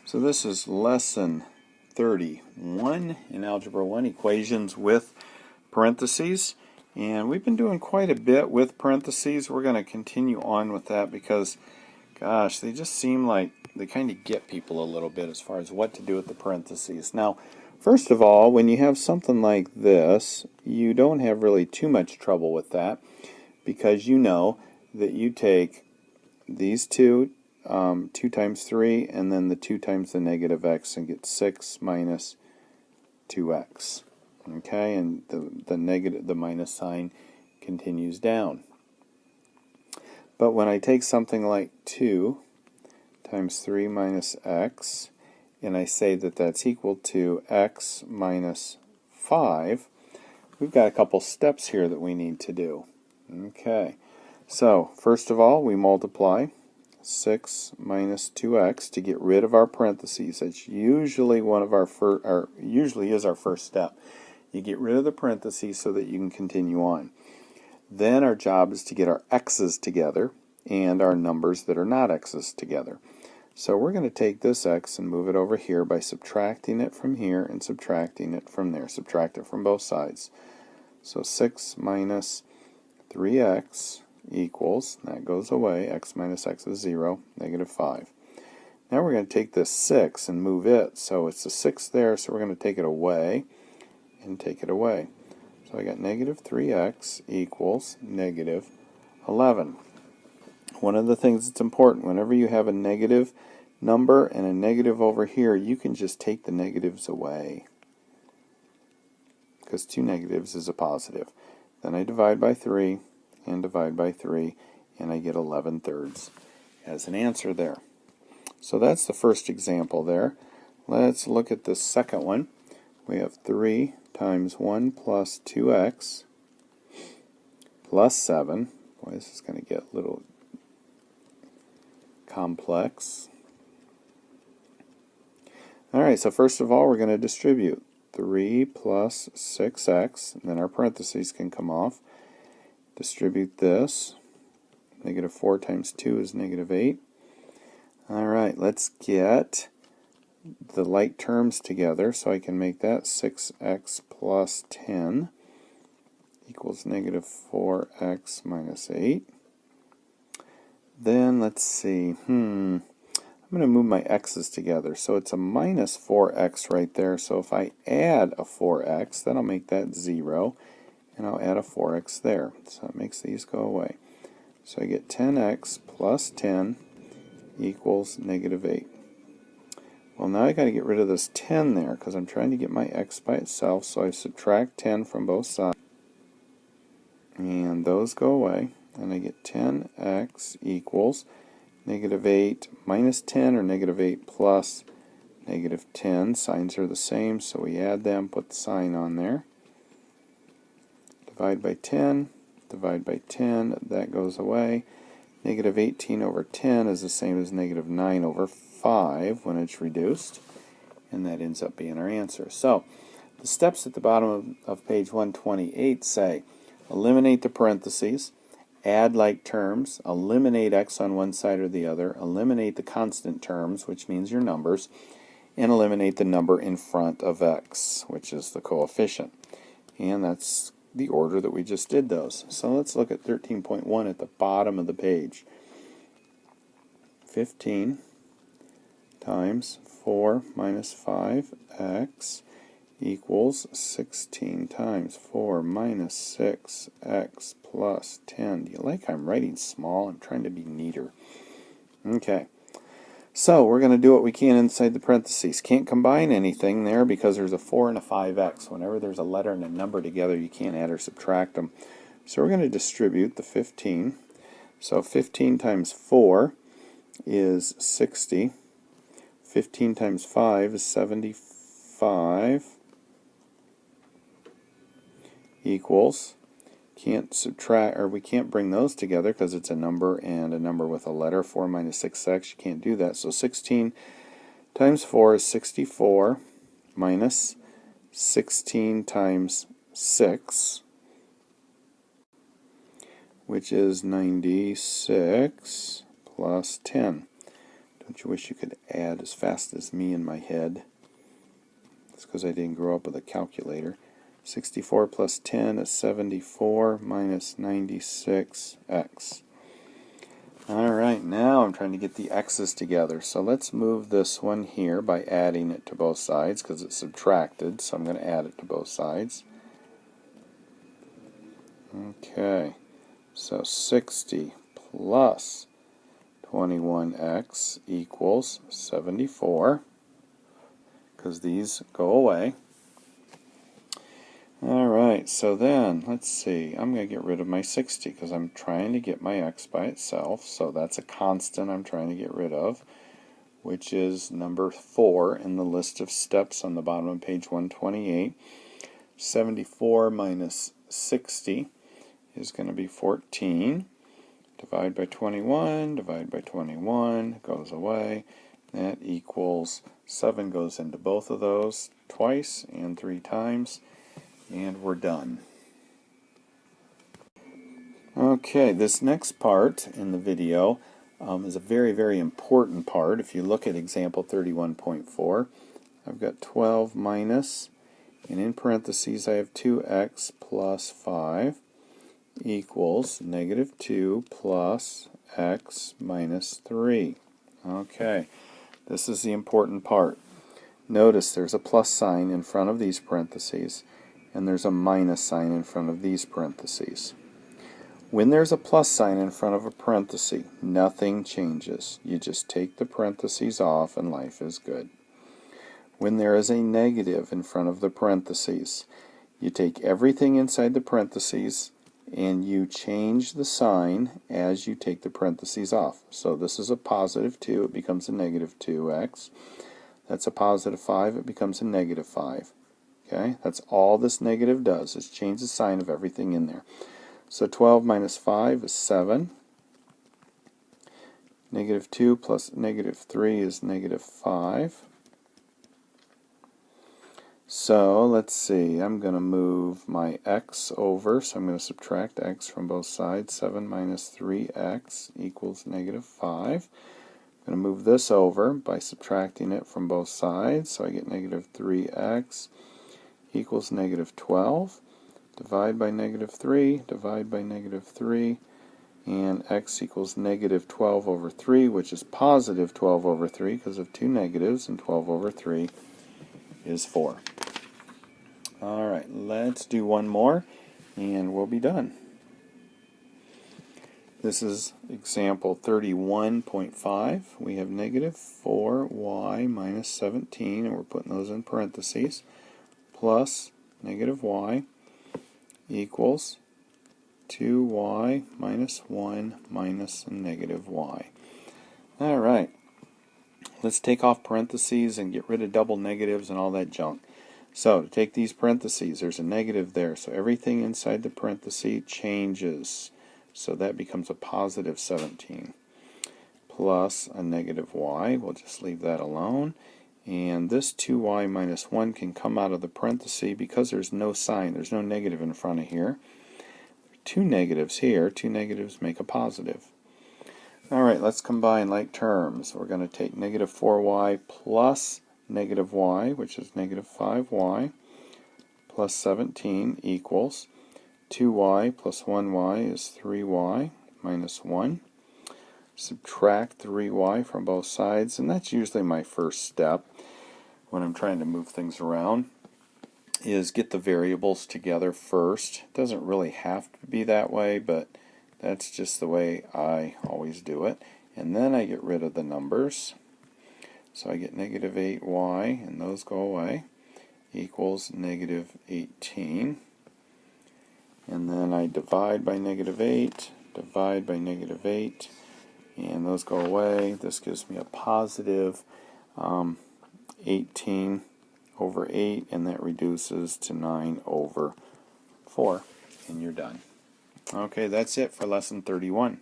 So this is lesson 31 in Algebra 1, equations with parentheses. And we've been doing quite a bit with parentheses. We're going to continue on with that because, gosh, they just seem like they kind of get people a little bit as far as what to do with the parentheses. Now, first of all, when you have something like this, you don't have really too much trouble with that because you know that you take these two, 2 times 3, and then the 2 times the negative x, and get 6 minus 2x. Okay, and the minus sign continues down. But when I take something like 2 times 3 minus x, and I say that that's equal to x minus 5, we've got a couple steps here that we need to do. Okay, so first of all, we multiply 6 minus 2x to get rid of our parentheses. That's usually one of our usually is our first step. You get rid of the parentheses so that you can continue on. Then our job is to get our x's together and our numbers that are not x's together. So we're going to take this x and move it over here by subtracting it from here and subtracting it from there. Subtract it from both sides. So 6 minus 3x equals, that goes away, x minus x is 0, negative 5. Now we're going to take this 6 and move it, so it's a 6 there, so we're going to take it away and take it away. So I got negative 3x equals negative 11. One of the things that's important, whenever you have a negative number and a negative over here, you can just take the negatives away, because 2 negatives is a positive. Then I divide by 3 and divide by 3, and I get 11 thirds as an answer there. So that's the first example there. Let's look at the second one. We have 3 times 1 plus 2x plus 7. Boy, this is going to get a little complex. Alright, so first of all, we're going to distribute 3 plus 6x, and then our parentheses can come off. Distribute this. Negative 4 times 2 is negative 8. Alright, let's get the like terms together, so I can make that 6x plus 10 equals negative 4x minus 8. Then let's see, I'm going to move my x's together, so it's a minus 4x right there, so if I add a 4x, then I'll make that 0, and I'll add a 4x there, so it makes these go away. So I get 10x plus 10 equals negative 8. Well, now I got to get rid of this 10 there, because I'm trying to get my x by itself, so I subtract 10 from both sides, and those go away, and I get 10x equals negative 8 minus 10, or negative 8 plus negative 10. Signs are the same, so we add them, put the sign on there. Divide by 10, that goes away. Negative 18 over 10 is the same as negative 9 over 5 when it's reduced, and that ends up being our answer. So, the steps at the bottom of page 128 say, eliminate the parentheses, add like terms, eliminate x on one side or the other, eliminate the constant terms, which means your numbers, and eliminate the number in front of x, which is the coefficient. And that's the order that we just did those. So let's look at 13.1 at the bottom of the page. 15 times 4 minus 5x equals 16 times 4 minus 6x plus 10. Do you like I'm writing small? I'm trying to be neater. Okay. So we're going to do what we can inside the parentheses. Can't combine anything there because there's a 4 and a 5x. Whenever there's a letter and a number together, you can't add or subtract them. So we're going to distribute the 15. So 15 times 4 is 60. 15 times 5 is 75. Equals, can't subtract, or we can't bring those together because it's a number and a number with a letter. 4 minus 6x, you can't do that. So 16 times 4 is 64 minus 16 times 6, which is 96 plus 10. Don't you wish you could add as fast as me in my head? It's because I didn't grow up with a calculator. 64 plus 10 is 74 minus 96x. Alright, now I'm trying to get the x's together. So let's move this one here by adding it to both sides because it's subtracted. So I'm going to add it to both sides. Okay, so 60 plus 21x equals 74 because these go away. Alright, so then, let's see, I'm going to get rid of my 60 because I'm trying to get my x by itself, so that's a constant I'm trying to get rid of, which is number 4 in the list of steps on the bottom of page 128. 74 minus 60 is going to be 14. Divide by 21, divide by 21, goes away. That equals 7 goes into both of those twice and 3 times. And we're done. Okay, this next part in the video is a very, very important part. If you look at example 31.4, I've got 12 minus, and in parentheses I have 2x plus 5 equals negative 2 plus x minus 3. Okay, this is the important part. Notice there's a plus sign in front of these parentheses, and there's a minus sign in front of these parentheses. When there's a plus sign in front of a parenthesis, nothing changes. You just take the parentheses off and life is good. When there is a negative in front of the parentheses, you take everything inside the parentheses and you change the sign as you take the parentheses off. So this is a positive 2, it becomes a negative 2x. That's a positive 5, it becomes a negative 5. Okay, that's all this negative does, is change the sign of everything in there. So 12 minus 5 is 7. Negative 2 plus negative 3 is negative 5. So let's see, I'm going to move my x over, so I'm going to subtract x from both sides. 7 minus 3x equals negative 5. I'm going to move this over by subtracting it from both sides, so I get negative 3x equals negative 12. Divide by negative 3, divide by negative 3, and x equals negative 12 over 3, which is positive 12 over 3 because of two negatives, and 12 over 3 is 4. Alright, let's do one more, and we'll be done. This is example 31.5. We have negative 4y minus 17, and we're putting those in parentheses, plus negative y equals 2y minus 1 minus negative y. Alright, let's take off parentheses and get rid of double negatives and all that junk. So, to take these parentheses, there's a negative there, so everything inside the parenthesis changes. So that becomes a positive 17 plus a negative y. We'll just leave that alone. And this 2y minus 1 can come out of the parenthesis because there's no sign, there's no negative in front of here. Two negatives here, two negatives make a positive. Alright, let's combine like terms. We're going to take negative 4y plus negative y, which is negative 5y, plus 17 equals 2y plus 1y is 3y minus 1. Subtract 3y from both sides, and that's usually my first step when I'm trying to move things around, is get the variables together first. It doesn't really have to be that way, but that's just the way I always do it. And then I get rid of the numbers. So I get negative 8y, and those go away, equals negative 18. And then I divide by negative 8, divide by negative 8, and those go away. This gives me a positive 18 over 8, and that reduces to 9 over 4, and you're done. Okay, that's it for lesson 31.